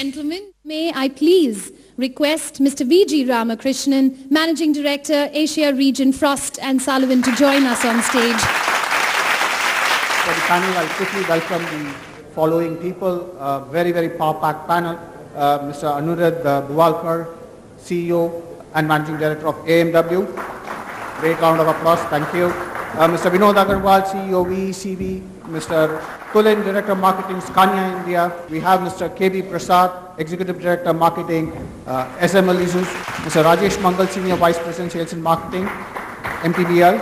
gentlemen, may I please request Mr. V.G. Ramakrishnan, Managing Director, Asia Region, Frost and Sullivan, to join us on stage. For the panel, I'll quickly welcome the following people. Very, very power-packed panel. Mr. Anurad Buvalkar, CEO and Managing Director of AMW. Great round of applause. Thank you. Mr. Vinod Agarwal, CEO VECV. Mr. Tulin, Director of Marketing, Scania India. We have Mr. K.B. Prasad, Executive Director of Marketing, SML Isus. Mr. Rajesh Mangal, Senior Vice President, Sales and Marketing, MTBL.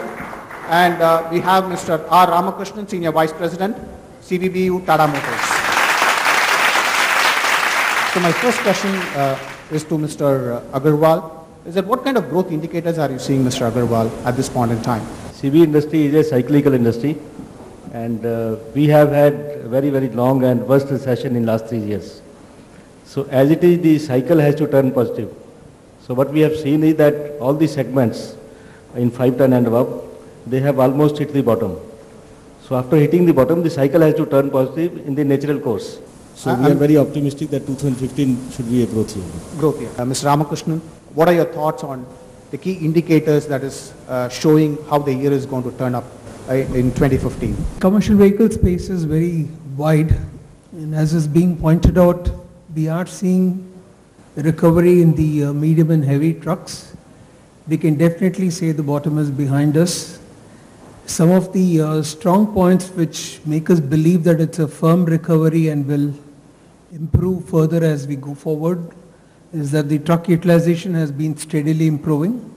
And we have Mr. R. Ramakrishnan, Senior Vice President, CVBU Tata Motors. So my first question is to Mr. Agarwal. Is that what kind of growth indicators are you seeing, Mr. Agarwal, at this point in time? CV industry is a cyclical industry, and we have had very, very long and worst recession in last 3 years. So as it is, the cycle has to turn positive. So what we have seen is that all the segments in 5 ton and above, they have almost hit the bottom. So after hitting the bottom, the cycle has to turn positive in the natural course. So we are very optimistic that 2015 should be a growth year. Growth year. Mr. Ramakrishnan, what are your thoughts on the key indicators that is showing how the year is going to turn up in 2015? Commercial vehicle space is very wide, and as is being pointed out, we are seeing a recovery in the medium and heavy trucks. We can definitely say the bottom is behind us. Some of the strong points which make us believe that it's a firm recovery and will improve further as we go forward is that the truck utilization has been steadily improving.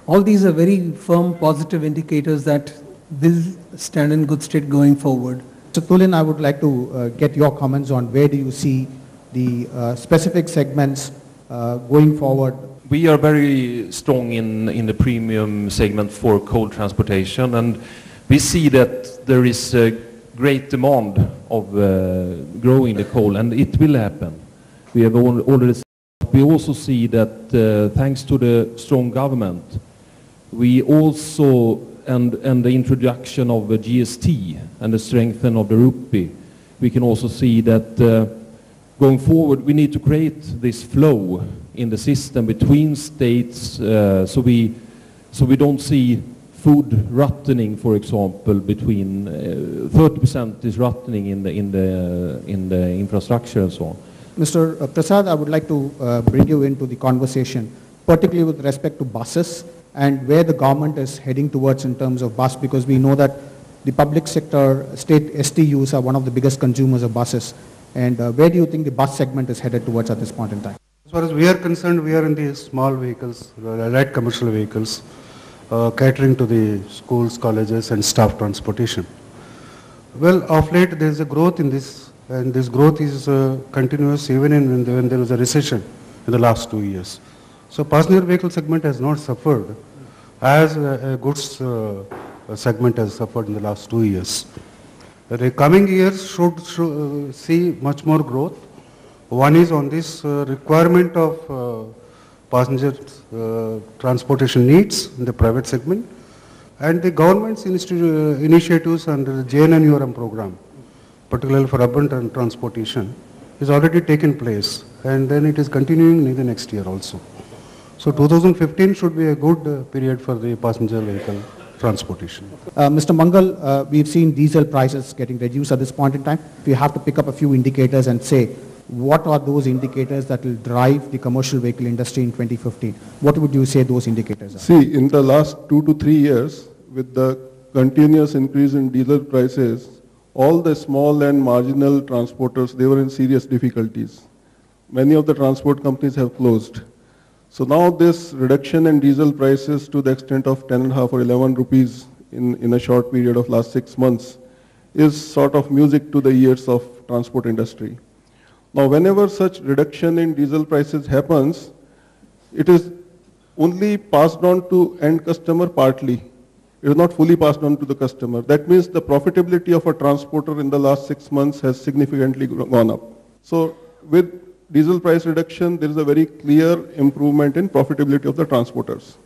All these are very firm positive indicators that will stand in good state going forward. So Tulin, I would like to get your comments on where do you see the specific segments going forward. We are very strong in the premium segment for coal transportation, and we see that there is a great demand of growing the coal, and it will happen. We have already seen. We also see that thanks to the strong government, we also, and the introduction of the GST and the strengthening of the rupee, we can also see that going forward we need to create this flow in the system between states so we don't see food rotting, for example, between 30% is rotting in the infrastructure and so on. Mr. Prasad, I would like to bring you into the conversation, particularly with respect to buses and where the government is heading towards in terms of bus, because we know that the public sector, state STUs are one of the biggest consumers of buses. And where do you think the bus segment is headed towards at this point in time? As far as we are concerned, we are in the small vehicles, light commercial vehicles, catering to the schools, colleges and staff transportation. Well, of late there is a growth in this, and this growth is continuous even when there was a recession in the last 2 years. So passenger vehicle segment has not suffered as a goods segment has suffered in the last 2 years. The coming years should see much more growth. One is on this requirement of passenger transportation needs in the private segment, and the government's initiatives under the JNNURM program, particularly for urban transportation, is already taken place, and then it is continuing in the next year also. So 2015 should be a good period for the passenger vehicle transportation. Mr. Mangal, we've seen diesel prices getting reduced at this point in time. If you have to pick up a few indicators and say, what are those indicators that will drive the commercial vehicle industry in 2015? What would you say those indicators are? See, in the last 2 to 3 years, with the continuous increase in diesel prices, all the small and marginal transporters, they were in serious difficulties. Many of the transport companies have closed. So now this reduction in diesel prices to the extent of 10.5 or 11 rupees in a short period of last 6 months is sort of music to the ears of transport industry. Now whenever such reduction in diesel prices happens, it is only passed on to end customer partly. It is not fully passed on to the customer. That means the profitability of a transporter in the last 6 months has significantly gone up. So with diesel price reduction, there is a very clear improvement in profitability of the transporters.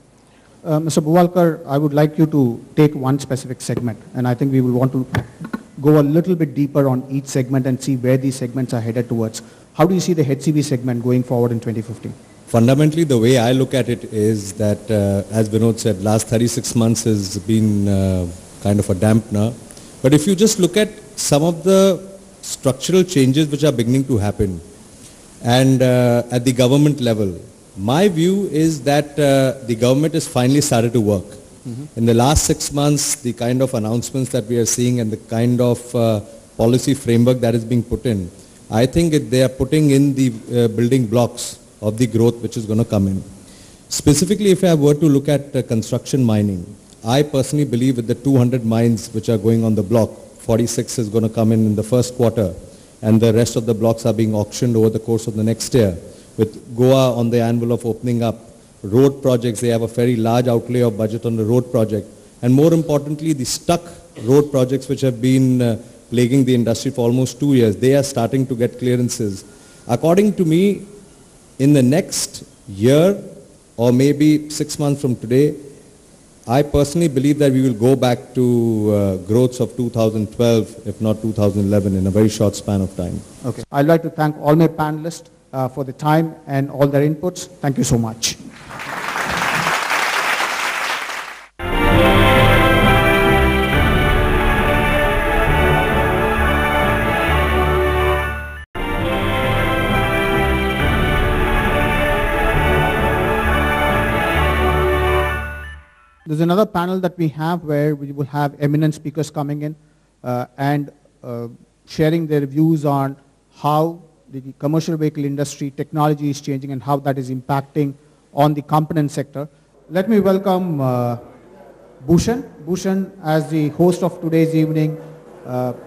Mr. Buvalkar, I would like you to take one specific segment, and I think we will want to go a little bit deeper on each segment and see where these segments are headed towards. How do you see the HCV segment going forward in 2015? Fundamentally, the way I look at it is that, as Vinod said, last 36 months has been kind of a dampener. But if you just look at some of the structural changes which are beginning to happen, and at the government level, my view is that the government has finally started to work. In the last 6 months, the kind of announcements that we are seeing and the kind of policy framework that is being put in, I think they are putting in the building blocks of the growth which is going to come in. Specifically, if I were to look at construction mining, I personally believe with the 200 mines which are going on the block, 46 is going to come in the first quarter, and the rest of the blocks are being auctioned over the course of the next year. With Goa on the anvil of opening up, road projects, they have a very large outlay of budget on the road project. And more importantly, the stuck road projects which have been plaguing the industry for almost 2 years, they are starting to get clearances. According to me, in the next year or maybe 6 months from today, I personally believe that we will go back to growths of 2012, if not 2011, in a very short span of time. Okay. I'd like to thank all my panelists for the time and all their inputs. Thank you so much. There's another panel that we have where we will have eminent speakers coming in and sharing their views on how the commercial vehicle industry technology is changing and how that is impacting on the component sector. Let me welcome Bhushan. Bhushan, as the host of today's evening,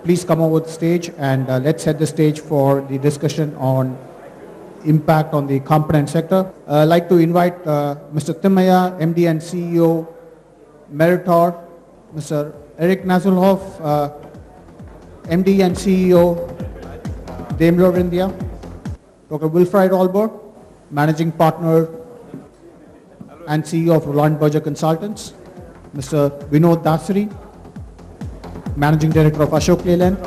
please come over the stage and let's set the stage for the discussion on impact on the component sector. I'd like to invite Mr. Timmaya, MD and CEO, Meritor, Mr. Eric Nasulhoff, MD and CEO, Daimler India, Dr. Wilfried Olber, Managing Partner and CEO of Roland Berger Consultants, Mr. Vinod Dasari, Managing Director of Ashok Leyland,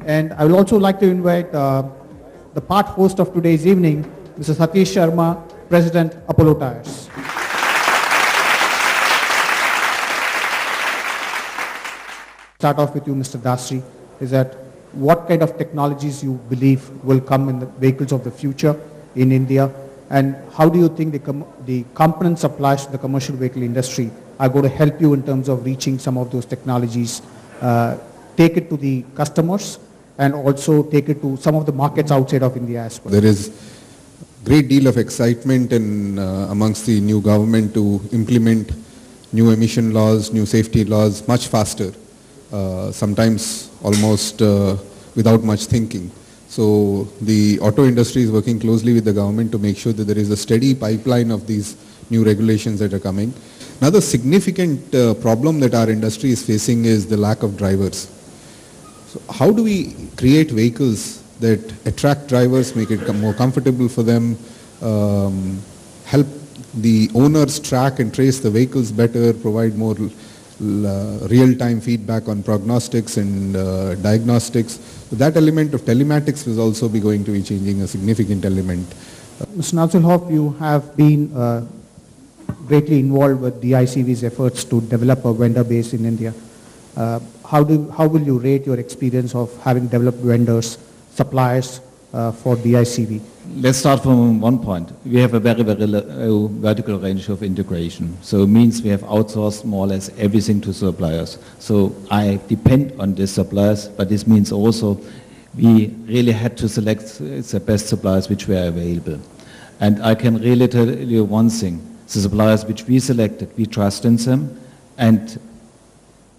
and I would also like to invite the part host of today's evening, Mr. Satish Sharma, President, Apollo Tyres. Start off with you, Mr. Dasari, is that what kind of technologies you believe will come in the vehicles of the future in India, and how do you think the component suppliers to the commercial vehicle industry are going to help you in terms of reaching some of those technologies, take it to the customers, and also take it to some of the markets outside of India as well? There is great deal of excitement in, amongst the new government to implement new emission laws, new safety laws much faster. Sometimes almost without much thinking. So the auto industry is working closely with the government to make sure that there is a steady pipeline of these new regulations that are coming. Another significant problem that our industry is facing is the lack of drivers. So how do we create vehicles that attract drivers, make it more comfortable for them, help the owners track and trace the vehicles better, provide more real-time feedback on prognostics and diagnostics. That element of telematics will also be going to be changing, a significant element. Mr. Nasulhoff, you have been greatly involved with DICV's efforts to develop a vendor base in India. How will you rate your experience of having developed vendors, suppliers for DICV? Let's start from one point. We have a very, very low vertical range of integration. So it means we have outsourced more or less everything to suppliers. So I depend on these suppliers, but this means also we really had to select the best suppliers which were available. And I can really tell you one thing. The suppliers which we selected, we trust in them, and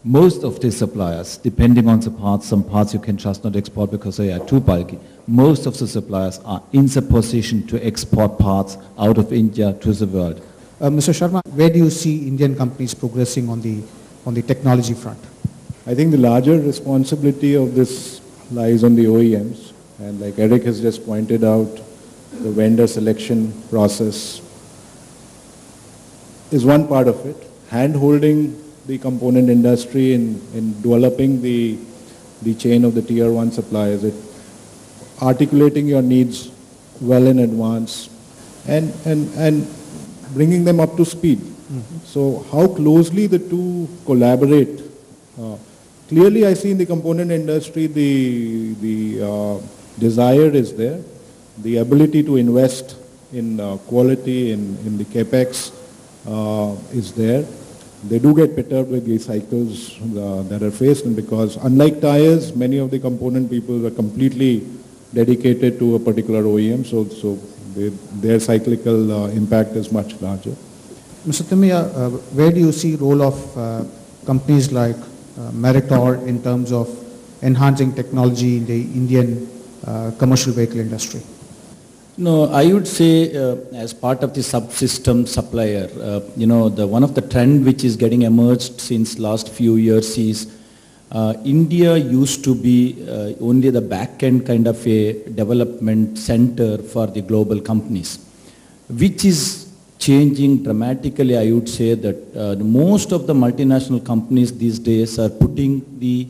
most of the suppliers, depending on the parts, some parts you can just not export because they are too bulky. Most of the suppliers are in the position to export parts out of India to the world. Mr. Sharma, where do you see Indian companies progressing on the technology front? I think the larger responsibility of this lies on the OEMs, and like Eric has just pointed out, the vendor selection process is one part of it. Hand-holding the component industry in developing the chain of the tier 1 suppliers. articulating your needs well in advance and bringing them up to speed. So how closely the two collaborate. Clearly I see in the component industry the desire is there, the ability to invest in quality, in the capex is there. They do get perturbed with the cycles that are faced, and because unlike tires, many of the component people are completely dedicated to a particular OEM, so their cyclical impact is much larger. Mr. Timia, where do you see role of companies like Meritor in terms of enhancing technology in the Indian commercial vehicle industry? No, I would say as part of the subsystem supplier, one of the trend which is getting emerged since last few years is India used to be only the back-end kind of a development center for the global companies, which is changing dramatically. I would say that most of the multinational companies these days are putting the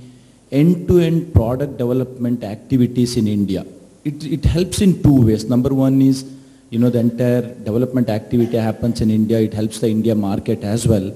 end-to-end product development activities in India. It helps in two ways. Number one is, the entire development activity happens in India. It helps the India market as well.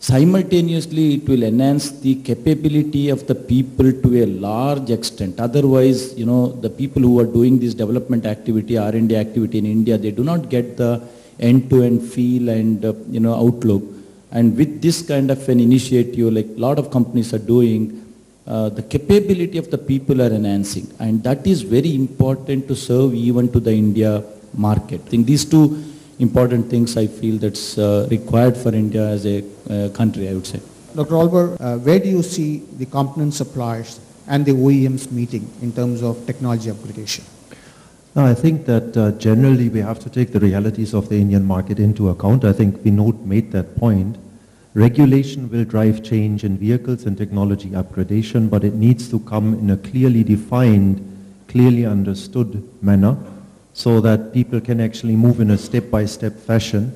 Simultaneously, it will enhance the capability of the people to a large extent. Otherwise, the people who are doing this development activity, R&D activity in India, they do not get the end-to-end feel and, outlook. And with this kind of an initiative, like a lot of companies are doing, the capability of the people are enhancing, and that is very important to serve even to the India market. I think these two important things I feel that's required for India as a country, I would say. Dr. Olber, where do you see the component suppliers and the OEMs meeting in terms of technology upgradation? No, I think that generally we have to take the realities of the Indian market into account. I think Vinod made that point. Regulation will drive change in vehicles and technology upgradation, but it needs to come in a clearly defined, clearly understood manner so that people can actually move in a step-by-step fashion.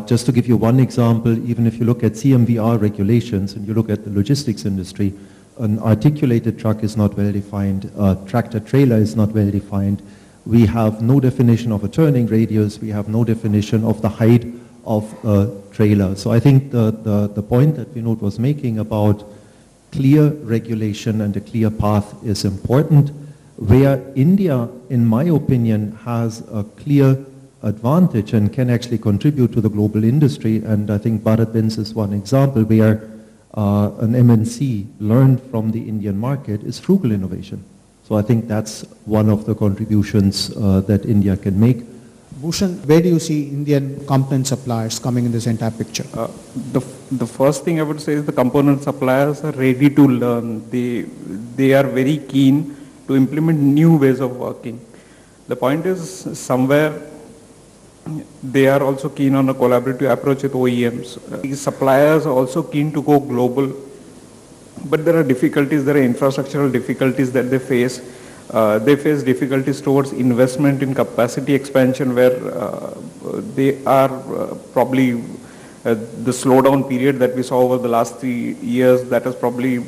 Just to give you one example, even if you look at CMVR regulations and you look at the logistics industry, an articulated truck is not well defined, a tractor-trailer is not well defined. We have no definition of a turning radius, we have no definition of the height of a trailer. So I think the point that Vinod was making about clear regulation and a clear path is important. Where India, in my opinion, has a clear advantage and can actually contribute to the global industry, and I think Bharat Benz is one example where an MNC learned from the Indian market, is frugal innovation. So I think that's one of the contributions that India can make. Bhushan, where do you see Indian component suppliers coming in this entire picture? The first thing I would say is the component suppliers are ready to learn. They are very keen to implement new ways of working. The point is somewhere they are also keen on a collaborative approach with OEMs. These suppliers are also keen to go global, but there are difficulties, there are infrastructural difficulties that they face. They face difficulties towards investment in capacity expansion where they are probably the slowdown period that we saw over the last 3 years, that has probably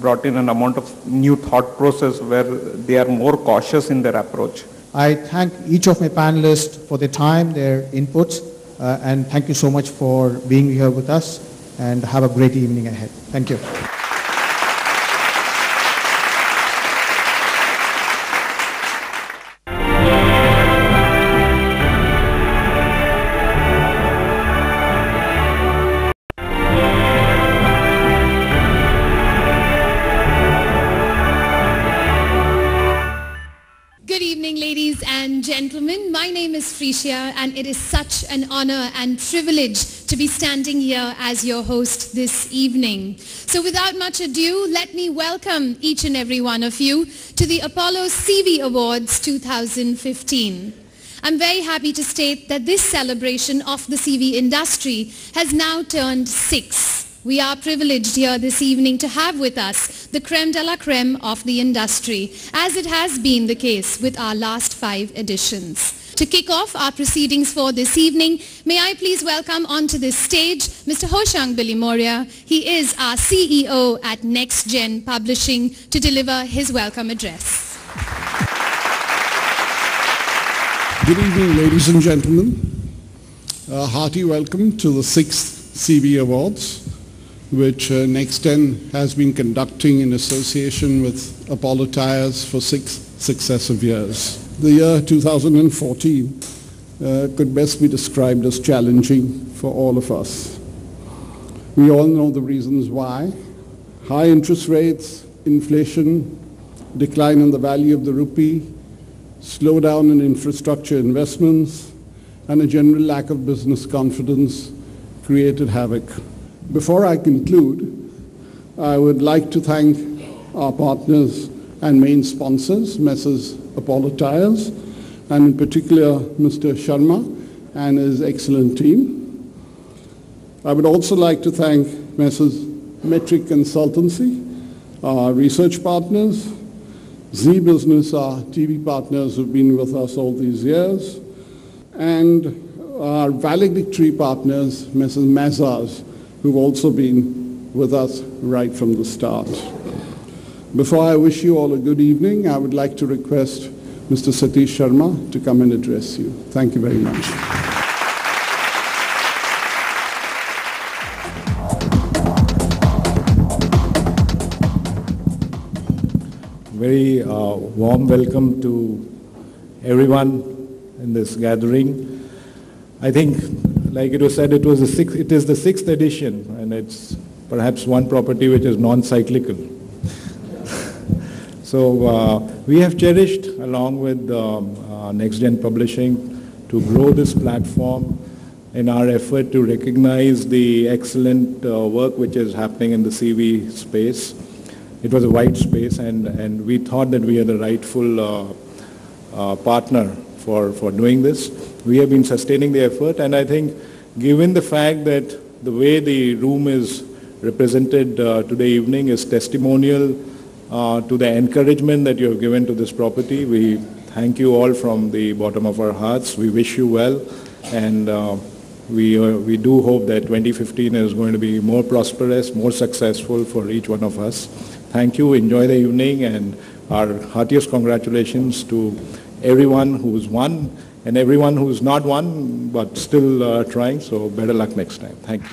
brought in an amount of new thought process where they are more cautious in their approach. I thank each of my panelists for their time, their inputs, and thank you so much for being here with us, and have a great evening ahead. Thank you. Gentlemen, my name is Frisia, and it is such an honor and privilege to be standing here as your host this evening. So without much ado, let me welcome each and every one of you to the Apollo CV Awards 2015. I'm very happy to state that this celebration of the CV industry has now turned 6. We are privileged here this evening to have with us the creme de la creme of the industry, as it has been the case with our last 5 editions. To kick off our proceedings for this evening, may I please welcome onto this stage Mr. Hoshang Bilimoria. He is our CEO at Next Gen Publishing to deliver his welcome address. Good evening, ladies and gentlemen. A hearty welcome to the 6th CV Awards, which Nexten has been conducting in association with Apollo Tyres for 6 successive years. The year 2014 could best be described as challenging for all of us. We all know the reasons why. High interest rates, inflation, decline in the value of the rupee, slowdown in infrastructure investments, and a general lack of business confidence created havoc. Before I conclude, I would like to thank our partners and main sponsors, Messrs. Apollo Tyres, and in particular Mr. Sharma and his excellent team. I would also like to thank Messrs. Metric Consultancy, our research partners, Z Business, our TV partners who've been with us all these years, and our valedictory partners, Messrs. Mazars, who've also been with us right from the start. Before I wish you all a good evening, I would like to request Mr. Satish Sharma to come and address you. Thank you very much. Very warm welcome to everyone in this gathering. I think, like it was said, it is the 6th edition, and it's perhaps one property which is non-cyclical. So we have cherished, along with NextGen Publishing, to grow this platform in our effort to recognize the excellent work which is happening in the CV space. It was a wide space, and we thought that we are the rightful partner for doing this. We have been sustaining the effort, and I think given the fact that the way the room is represented today evening is testimonial to the encouragement that you have given to this property, we thank you all from the bottom of our hearts. We wish you well, and we do hope that 2015 is going to be more prosperous, more successful for each one of us. Thank you, enjoy the evening, and our heartiest congratulations to everyone who's won and everyone who's not won but still trying, so better luck next time. Thank you.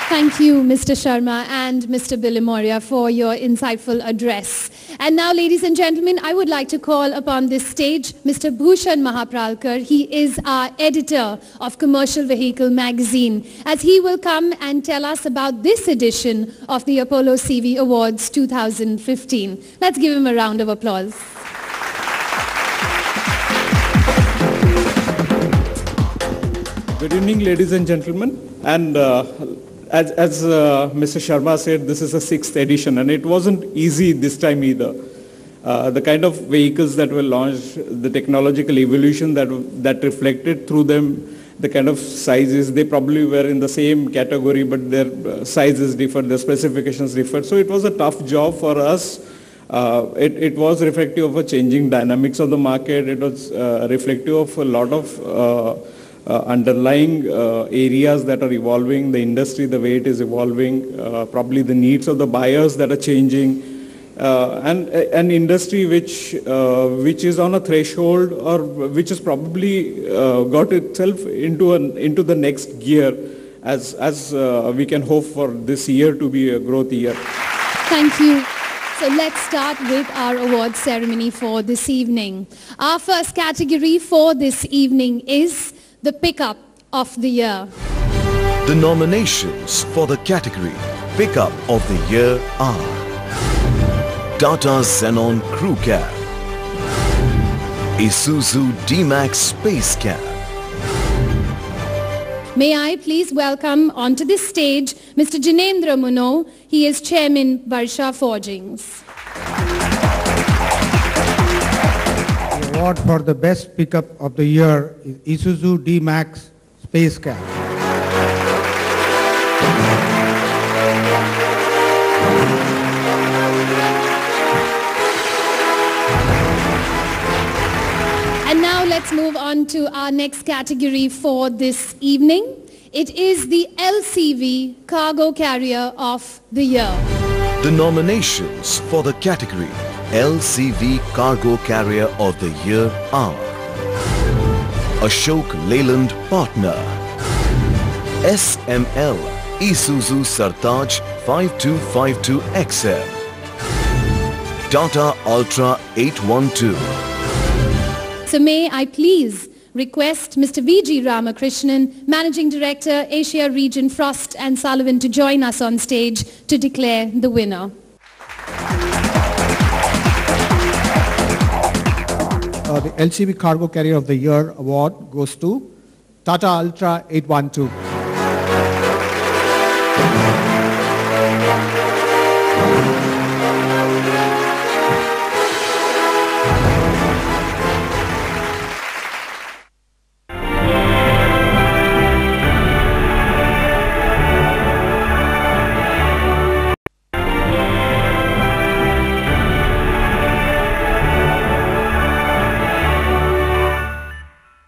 Thank you, Mr. Sharma and Mr. Bilimoria, for your insightful address. And now, ladies and gentlemen, I would like to call upon this stage Mr. Bhushan Mahapralkar. He is our editor of Commercial Vehicle magazine, as he will come and tell us about this edition of the Apollo CV Awards 2015. Let's give him a round of applause. Good evening, ladies and gentlemen. And as Mr. Sharma said, this is the 6th edition, and it wasn't easy this time either. The kind of vehicles that were launched, the technological evolution that reflected through them, the kind of sizes, they probably were in the same category, but their sizes differed, their specifications differed. So it was a tough job for us. It was reflective of a changing dynamics of the market. It was reflective of a lot of underlying areas that are evolving, the industry, the way it is evolving, probably the needs of the buyers that are changing, and an industry which is on a threshold, or which has probably got itself into the next gear, as we can hope for this year to be a growth year. Thank you. So let's start with our award ceremony for this evening. Our first category for this evening is the Pickup of the Year. The nominations for the category Pickup of the Year are Tata Xenon Crew Cab, Isuzu D-Max Space Cab. May I please welcome onto this stage Mr. Jinendra Muno. He is Chairman, Barsha Forgings. The award for the best pickup of the year is Isuzu D-Max Space Cab. And now let's move on to our next category for this evening. It is the LCV Cargo Carrier of the Year. The nominations for the category LCV Cargo Carrier of the Year are Ashok Leyland Partner, SML Isuzu Sartaj 5252XM, Tata Ultra 812. So may I please request Mr. V.G. Ramakrishnan, Managing Director, Asia Region Frost and Sullivan, to join us on stage to declare the winner. The LCV Cargo Carrier of the Year award goes to Tata Ultra 812.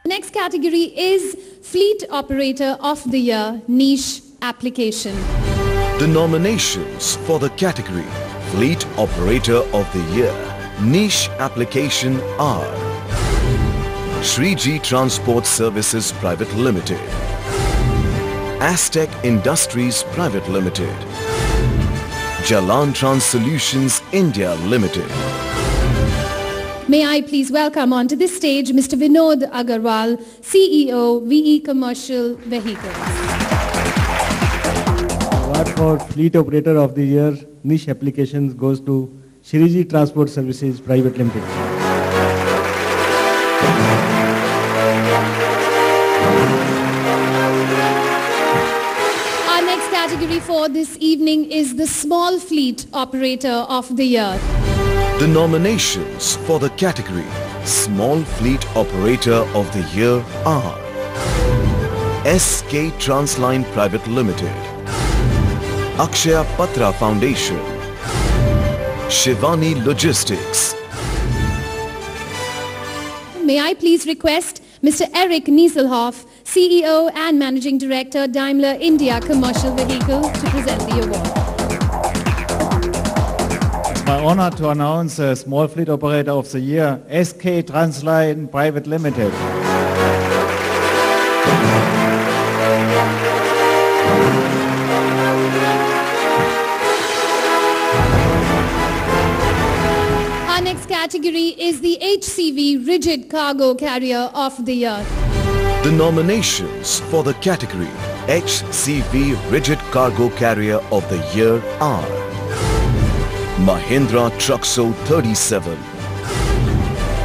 Next category is Fleet Operator of the Year, Niche Application. The nominations for the category Fleet Operator of the Year, Niche Application are Shriji Transport Services Private Limited, Aztec Industries Private Limited, Jalan Trans Solutions India Limited. May I please welcome onto this stage Mr. Vinod Agarwal, CEO, VE Commercial Vehicles. Award for Fleet Operator of the Year, Niche Applications goes to Shriji Transport Services Private Limited. Our next category for this evening is the Small Fleet Operator of the Year. The nominations for the category Small Fleet Operator of the Year are SK Transline Private Limited, Akshaya Patra Foundation, Shivani Logistics. May I please request Mr. Eric Nieselhoff, CEO and Managing Director, Daimler India Commercial Vehicle, to present the award. My honor to announce a Small Fleet Operator of the Year, SK Transline Private Limited. Our next category is the HCV Rigid Cargo Carrier of the Year. The nominations for the category HCV Rigid Cargo Carrier of the Year are Mahindra Truxo 37,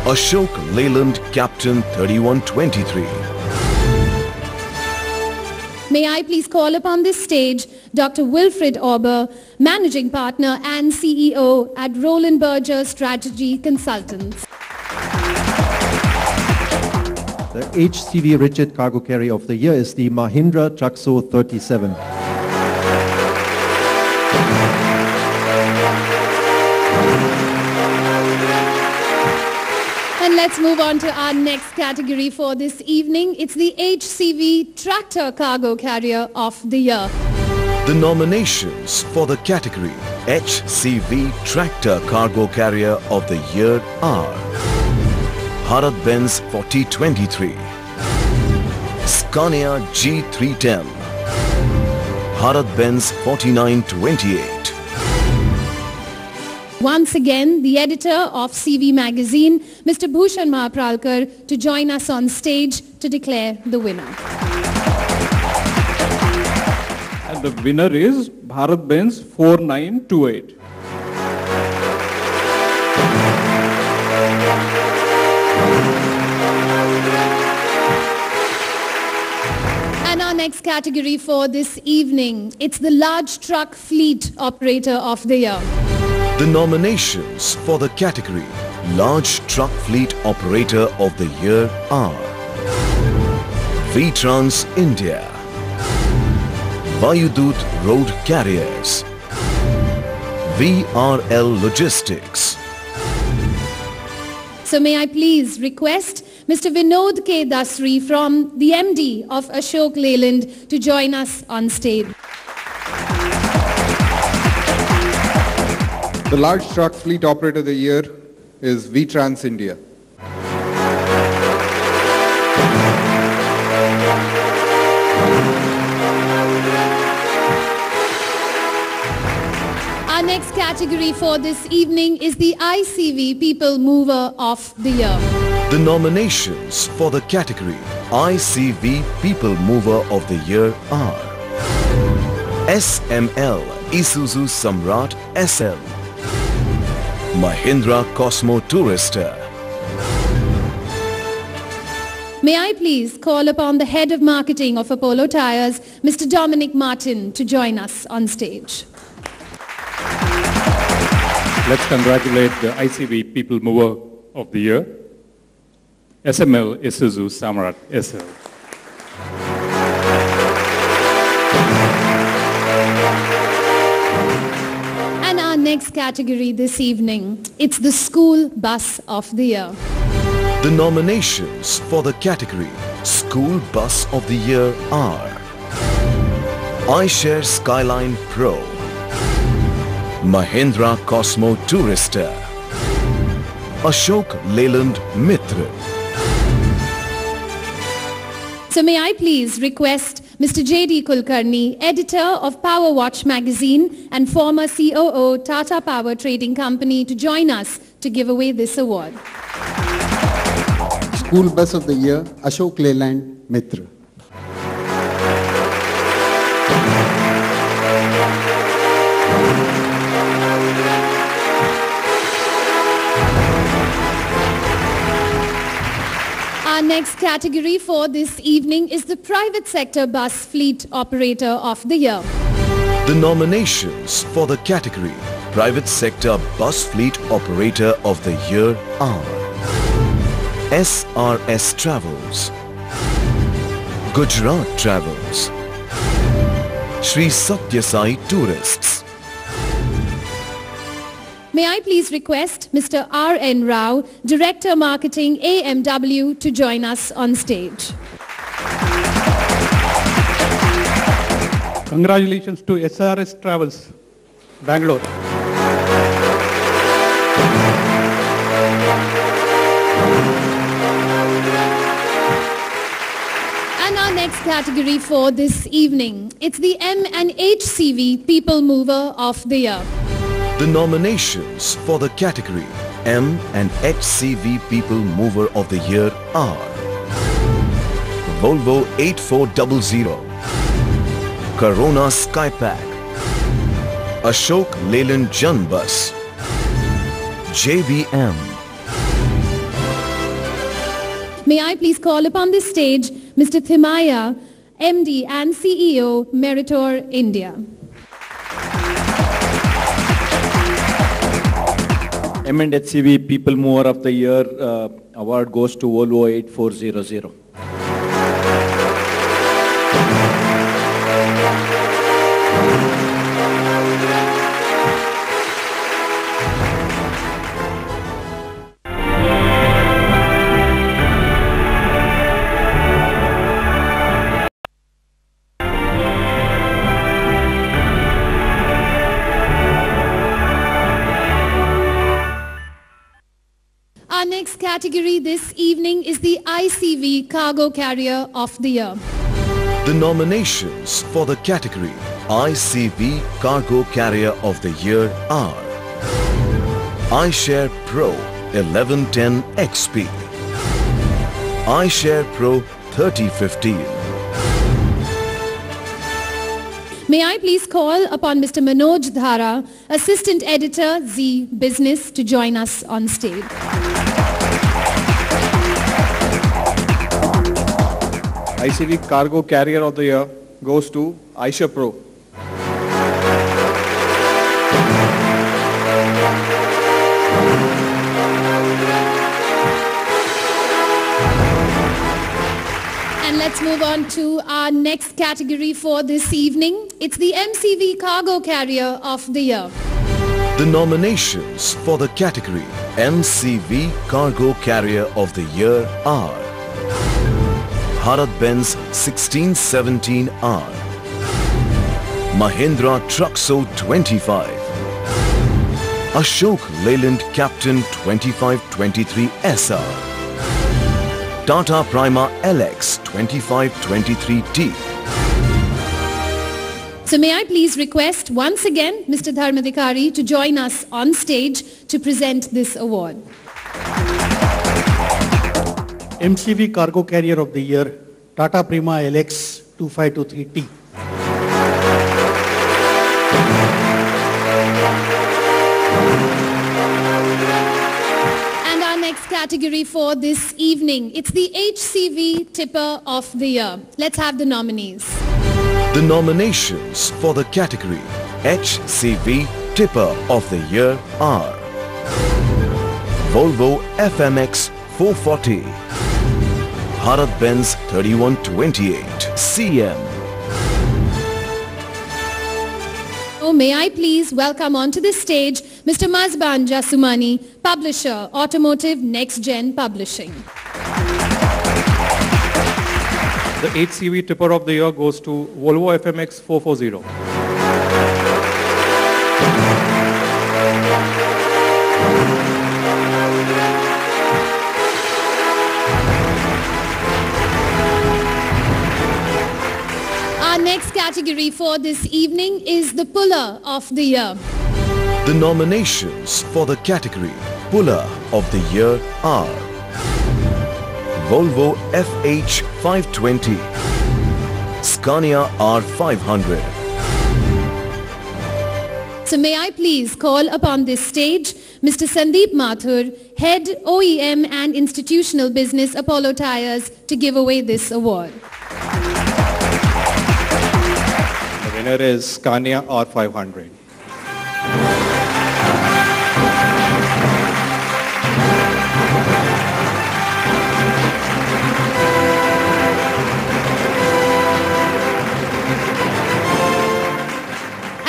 Ashok Leyland Captain 3123. May I please call upon this stage Dr. Wilfred Auber, Managing Partner and CEO at Roland Berger Strategy Consultants. The HCV Rigid Cargo Carrier of the Year is the Mahindra Truxo 37. And let's move on to our next category for this evening. It's the HCV Tractor Cargo Carrier of the Year. The nominations for the category HCV Tractor Cargo Carrier of the Year are Bharat-Benz 4023, Scania G310, Bharat-Benz 4928. Once again, the editor of CV Magazine, Mr. Bhushan Mahapralkar, to join us on stage to declare the winner. And the winner is Bharat-Benz 4928. And our next category for this evening, it's the Large Truck Fleet Operator of the Year. The nominations for the category Large Truck Fleet Operator of the Year are V-Trans India, Vayudut Road Carriers, VRL Logistics. So may I please request Mr. Vinod K. Dasri from the MD of Ashok Leyland to join us on stage. The large truck fleet operator of the year is VTrans India. Our next category for this evening is the ICV People Mover of the Year. The nominations for the category ICV People Mover of the Year are SML Isuzu Samrat SL, Mahindra Cosmo Tourister. May I please call upon the Head of Marketing of Apollo Tyres, Mr. Dominic Martin, to join us on stage. Let's congratulate the ICV People Mover of the Year, SML Isuzu Samrat SL. And our next category this evening, it's the School Bus of the Year. The nominations for the category School Bus of the Year are iShare Skyline Pro, Mahindra Cosmo Tourister, Ashok Leyland Mitra. So may I please request Mr. J.D. Kulkarni, editor of Power Watch magazine and former COO Tata Power Trading Company, to join us to give away this award. School Bus of the Year, Ashok Leyland Mitra. Our next category for this evening is the Private Sector Bus Fleet Operator of the Year. The nominations for the category Private Sector Bus Fleet Operator of the Year are SRS Travels, Gujarat Travels, Shri Satya Sai Tourists. May I please request Mr. R.N. Rao, Director Marketing AMW, to join us on stage. Congratulations to SRS Travels, Bangalore. And our next category for this evening, it's the M&HCV People Mover of the Year. The nominations for the category M and HCV People Mover of the Year are Volvo 8400, Corona Skypack, Ashok Leyland Jan Bus, JVM. May I please call upon this stage Mr. Thimaya, MD and CEO, Meritor India. M&HCV People Mover of the Year award goes to Volvo 8400. Our next category this evening is the ICV Cargo Carrier of the Year. The nominations for the category ICV Cargo Carrier of the Year are iShare Pro 1110 XP, iShare Pro 3015. May I please call upon Mr. Manoj Dhara, Assistant Editor, Z Business, to join us on stage. ICV Cargo Carrier of the Year goes to iShare Pro. And let's move on to our next category for this evening. It's the MCV Cargo Carrier of the Year. The nominations for the category MCV Cargo Carrier of the Year are Bharat-Benz 1617R, Mahindra Truxo 25, Ashok Leyland Captain 2523 SR, Tata Prima LX 2523T. So may I please request once again Mr. Dharmadhikari to join us on stage to present this award. MCV Cargo Carrier of the Year, Tata Prima LX 2523T. And our next category for this evening, it's the HCV Tipper of the Year. Let's have the nominees. The nominations for the category HCV Tipper of the Year are Volvo FMX 440, Bharat-Benz 3128 CM. Oh, may I please welcome onto the stage Mr. Mazban Jasumani, Publisher, Automotive Next Gen Publishing. The HCV Tipper of the Year goes to Volvo FMX 440. Our next category for this evening is the Puller of the Year. The nominations for the category Puller of the Year are Volvo FH 520, Scania R500. So may I please call upon this stage Mr. Sandeep Mathur, Head OEM and Institutional Business, Apollo Tyres, to give away this award. The winner is Scania R500.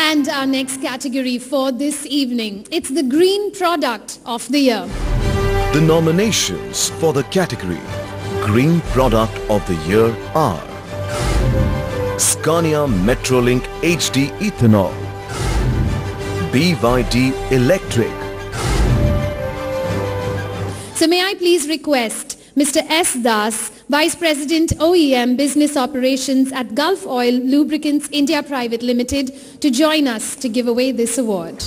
And our next category for this evening, it's the Green Product of the Year. The nominations for the category Green Product of the Year are Scania Metrolink HD Ethanol, BYD Electric. So may I please request Mr. S. Das, Vice President OEM Business Operations at Gulf Oil Lubricants India Private Limited, to join us to give away this award.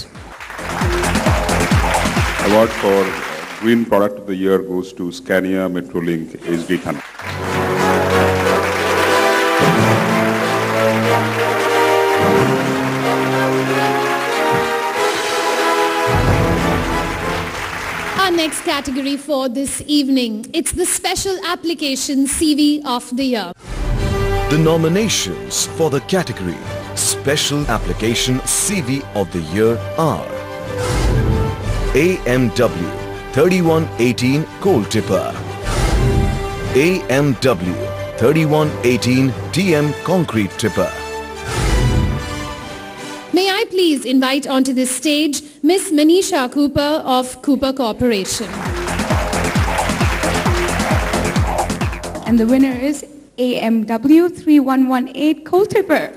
Award for Green Product of the Year goes to Scania Metrolink HD Ethanol. Our next category for this evening, it's the Special Application CV of the Year. The nominations for the category Special Application CV of the Year are AMW 3118 Coal Tipper, AMW 3118 TM Concrete Tipper. May I please invite onto this stage Miss Manisha Cooper of Cooper Corporation. And the winner is AMW 3118 Coal Tipper.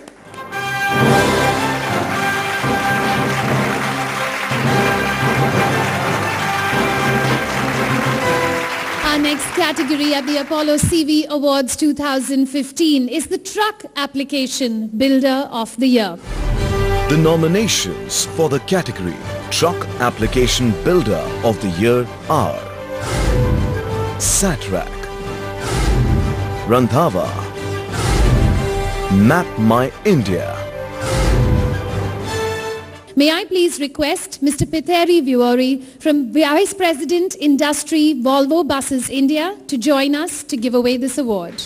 Our next category at the Apollo CV Awards 2015 is the Truck Application Builder of the Year. The nominations for the category Truck Application Builder of the Year are Satrak, Randhava, Map My India. May I please request Mr. Piteri Viori from Vice President Industry Volvo Buses India to join us to give away this award.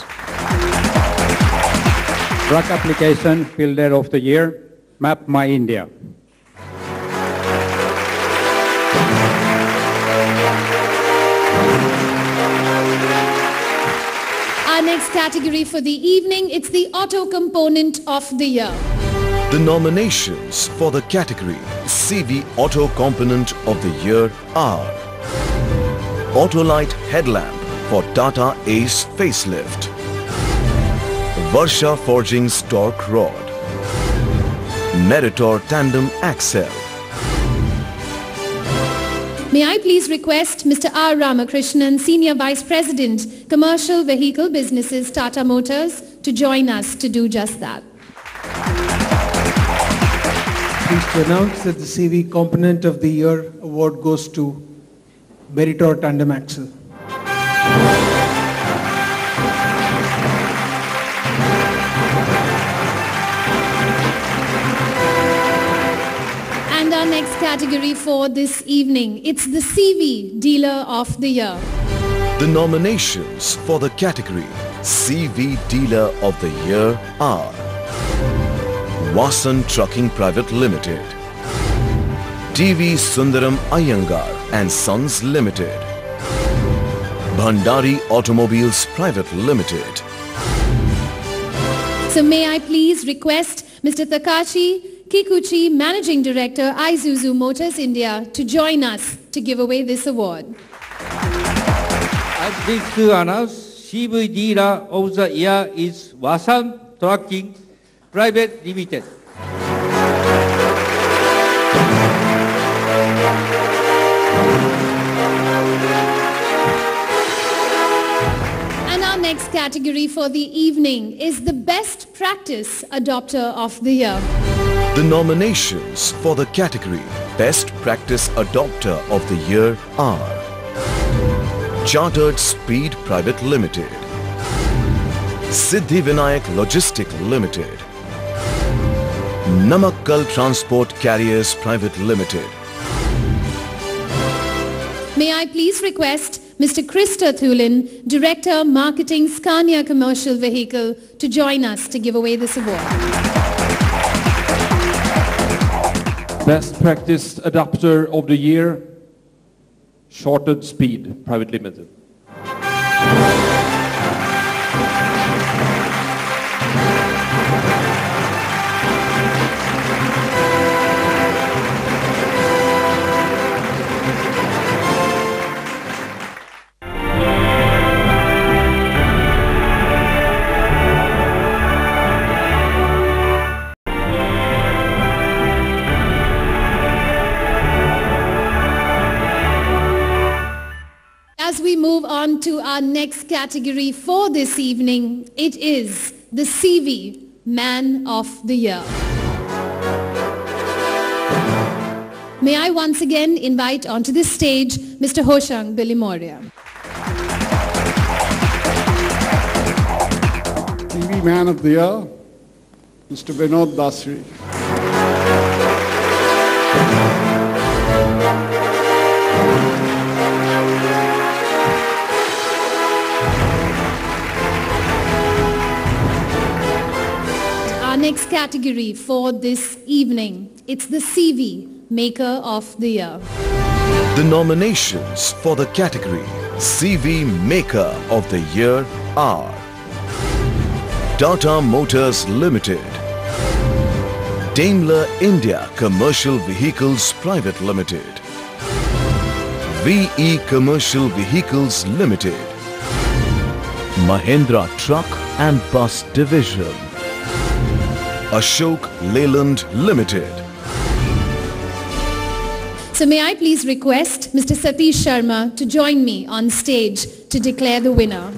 Truck Application Builder of the Year, Map My India. Our next category for the evening, it's the Auto Component of the Year. The nominations for the category CV Auto Component of the Year are Autolite Headlamp for Tata Ace Facelift, Varsha Forgings Torque Rod, Meritor Tandem Axle, May I please request Mr. R. Ramakrishnan, Senior Vice President, Commercial Vehicle Businesses, Tata Motors, to join us to do just that. Pleased to announce that the CV Component of the Year award goes to Meritor Tandem Axle. And our next category for this evening, it's the CV Dealer of the Year. The nominations for the category CV Dealer of the Year are Vasan Trucking Private Limited, TV Sundaram Iyengar and Sons Limited, Bhandari Automobiles Private Limited. So may I please request Mr. Takashi Kikuchi, Managing Director, Isuzu Motors India, to join us to give away this award. I'm pleased to announce CV Dealer of the Year is Vasan Trucking Private Limited. And our next category for the evening is the Best Practice Adopter of the Year. The nominations for the category Best Practice Adopter of the Year are Chartered Speed Private Limited, Siddhi Vinayak Logistic Limited, Namakkal Transport Carriers Private Limited. May I please request Mr. Krista Thulin, Director, Marketing, Scania Commercial Vehicle, to join us to give away this award. Best Practice Adopter of the Year, Chartered Speed Private Limited. As we move on to our next category for this evening, it is the CV Man of the Year. May I once again invite onto this stage Mr. Hoshang Bilimoria. TV Man of the Year, Mr. Vinod Dasri. Next category for this evening, it's the CV Maker of the Year. The nominations for the category CV Maker of the Year are Tata Motors Limited, Daimler India Commercial Vehicles Private Limited, VE Commercial Vehicles Limited, Mahindra Truck and Bus Division, Ashok Leyland Limited. So may I please request Mr. Satish Sharma to join me on stage to declare the winner.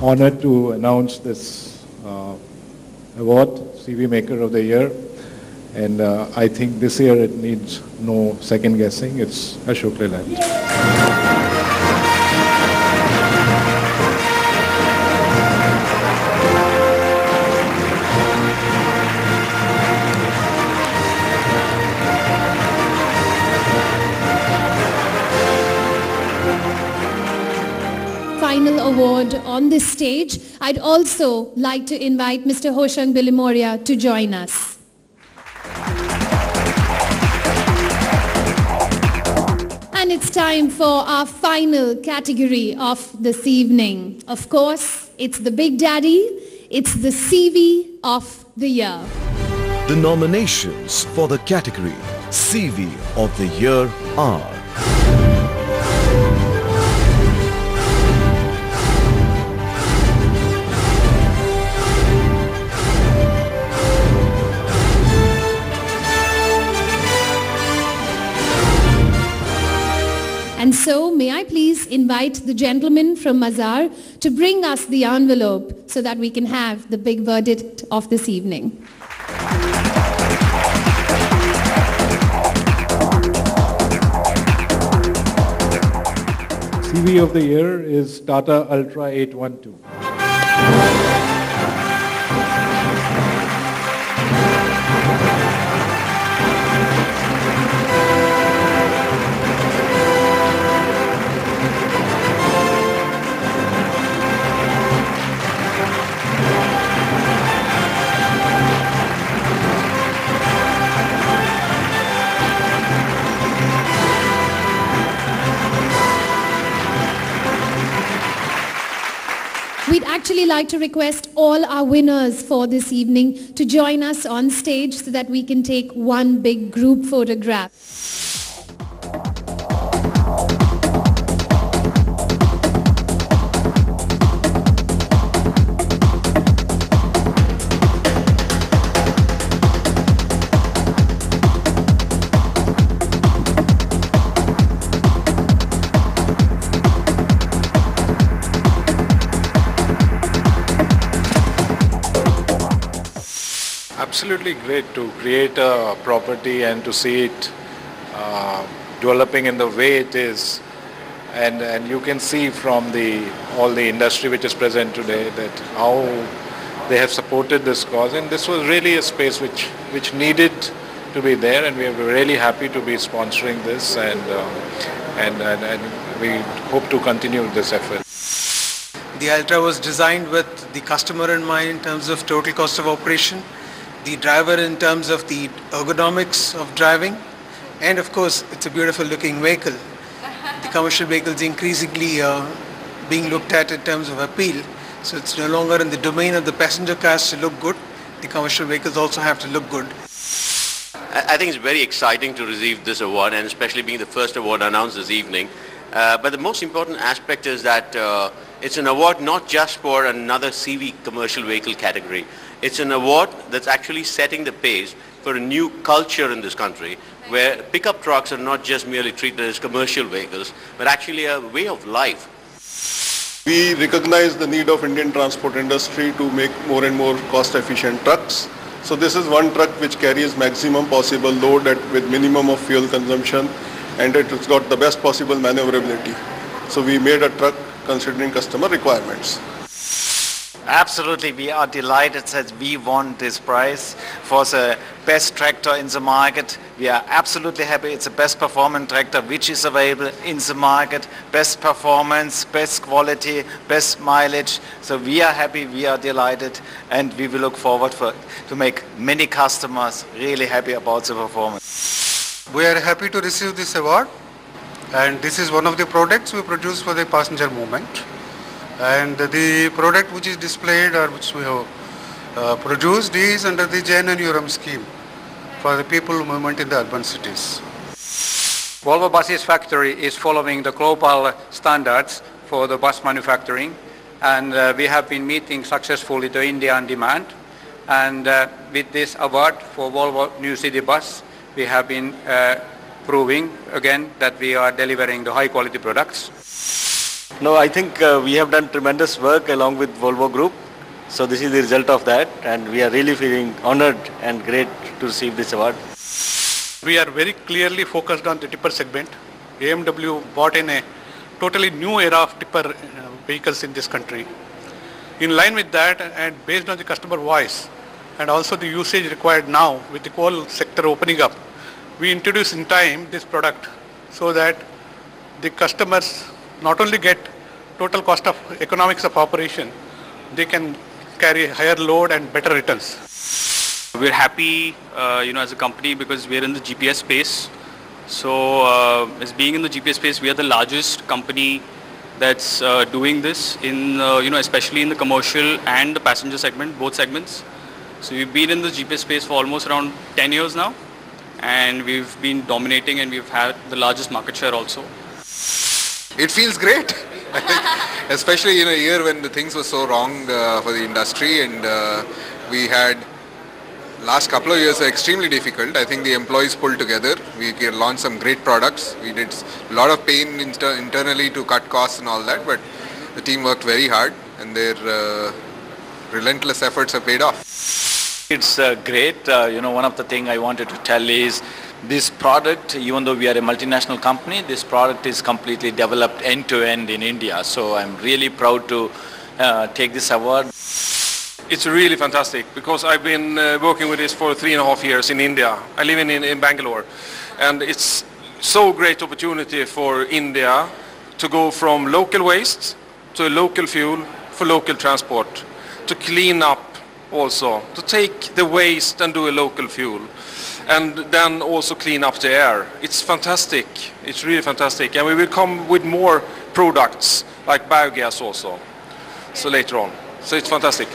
Honored to announce this award, CV Maker of the Year. And I think this year it needs no second guessing. It's Ashok Leyland. Final award on this stage, I'd also like to invite Mr. Hoshang Bilimoria to join us. And it's time for our final category of this evening. Of course, it's the Big Daddy. It's the CV of the Year. The nominations for the category CV of the Year are so may I please invite the gentleman from Mazar to bring us the envelope so that we can have the big verdict of this evening. CV of the year is Tata Ultra 812. We'd actually like to request all our winners for this evening to join us on stage so that we can take one big group photograph. Absolutely great to create a property and to see it developing in the way it is, and you can see from all the industry which is present today that how they have supported this cause, and this was really a space which needed to be there, and we are really happy to be sponsoring this, and we hope to continue this effort. The Ultra was designed with the customer in mind in terms of total cost of operation, the driver in terms of the ergonomics of driving, and of course it's a beautiful looking vehicle. The commercial vehicles increasingly being looked at in terms of appeal, so it's no longer in the domain of the passenger cars to look good, the commercial vehicles also have to look good. I think it's very exciting to receive this award, and especially being the first award announced this evening. But the most important aspect is that it's an award not just for another CV commercial vehicle category. It's an award that's actually setting the pace for a new culture in this country, where pickup trucks are not just merely treated as commercial vehicles, but actually a way of life. We recognize the need of Indian transport industry to make more and more cost-efficient trucks. So this is one truck which carries maximum possible load with minimum of fuel consumption, and it's got the best possible maneuverability. So we made a truck considering customer requirements. Absolutely, we are delighted that we won this prize for the best tractor in the market. We are absolutely happy. It's the best performing tractor which is available in the market. Best performance, best quality, best mileage. So we are happy, we are delighted, and we will look forward to make many customers really happy about the performance. We are happy to receive this award, and this is one of the products we produce for the passenger movement. And the product which is displayed or which we have produced is under the Jain and Uram scheme for the people movement in the urban cities. Volvo Buses factory is following the global standards for the bus manufacturing, and we have been meeting successfully the Indian demand. And with this award for Volvo New City Bus, we have been proving again that we are delivering the high quality products. No, I think we have done tremendous work along with Volvo Group. So this is the result of that, and we are really feeling honored and great to receive this award. We are very clearly focused on the tipper segment. BMW brought in a totally new era of tipper vehicles in this country. In line with that, and based on the customer voice and also the usage required now with the coal sector opening up, we introduced in time this product so that the customers not only get total cost of economics of operation, they can carry higher load and better returns. We're happy, as a company because we're in the GPS space. So, as being in the GPS space, we are the largest company that's doing this in, especially in the commercial and the passenger segment, both segments. So we've been in the GPS space for almost around 10 years now, and we've been dominating, and we've had the largest market share also. It feels great, especially in a year when the things were so wrong for the industry, and we had last couple of years are extremely difficult. I think the employees pulled together. We launched some great products. We did a lot of pain internally to cut costs and all that, but the team worked very hard and their relentless efforts have paid off. It's great. One of the things I wanted to tell is this product, even though we are a multinational company, this product is completely developed end-to-end in India. So I'm really proud to take this award. It's really fantastic because I've been working with this for 3.5 years in India. I live in Bangalore, and it's so great opportunity for India to go from local waste to a local fuel for local transport, to clean up also, to take the waste and do a local fuel, and then also clean up the air. It's fantastic. It's really fantastic, and we will come with more products like biogas also, so later on. So it's fantastic.